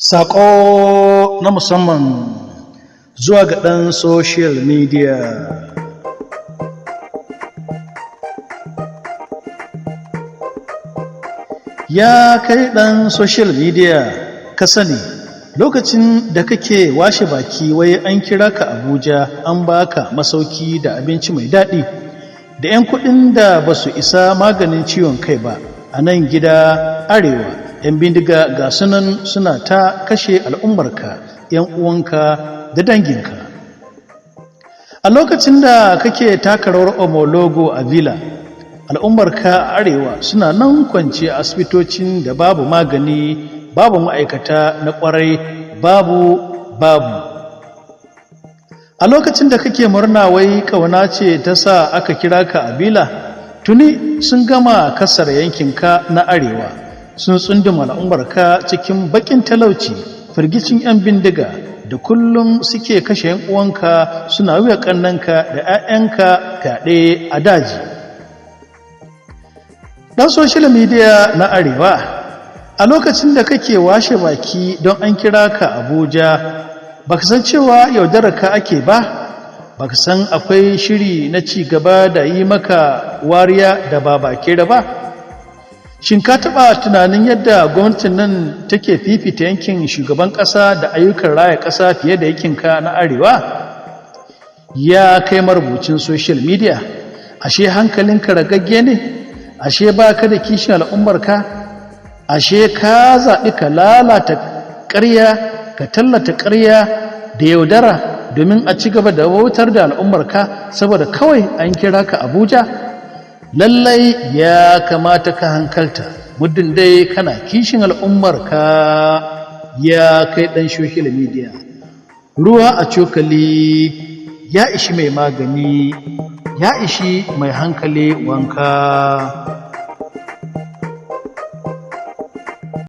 Saƙo na musamman zuwa ga ɗan social media. Ya kai ɗan social media, ka sani lokacin da kake washe baki wai an kira ka Abuja an baka masauki da abinci mai daɗi da 'yan kuɗin da ba su isa maganin ciwon kai ba a nan gida Arewa. 'Yan bindiga ga sunan suna ta kashe al'ummarka, 'yan uwanka da danginka. A lokacin da kake taka rawar OMOLOGO a villa, al'ummarka a Arewa suna nan kwance a asibitocin da babu magani, babu ma'aikata na ƙwarai, babu. A lokacin da kake murna wai ƙauna ce ta sa aka kira ka a villa, tuni sun gama kasar yankinka na Arewa. Sun tsunduma al'ummarka cikin baƙin talauci, firgicin 'yan bindiga da kullum suke kashe 'yan uwanka suna wuya ƙannanka da 'ya'yanka fyaɗe a daji. Ɗan social media na Arewa, a lokacin da kake washe baki don an kira ka Abuja, baka san cewa yaudararka ake ba, baka san akwai shiri na ci gaba da yi maka wariya da babakere ba. Shin ka taɓa tunanin yadda gwamnatin nan take fifita yankin shugaban ƙasa da ayyukan raya ƙasa fiye da yankinka na Arewa? Ya kai marubucin social media, ashe hankalinka ragagge ne? Ashe ba ka da kishin al'ummarka? Ashe ka zaɓi ka lalata ƙarya, ka tallata ƙarya da yaudara domin a ci gaba da wautar da al'ummarka saboda kawai an kira ka Abuja? Lallai ya kamata ka hankalta, muddin dai kana kishin al'ummarka. Ya kai ɗan social media, ruwa a cokali ya ishi mai magani, ya ishi mai hankali wanka.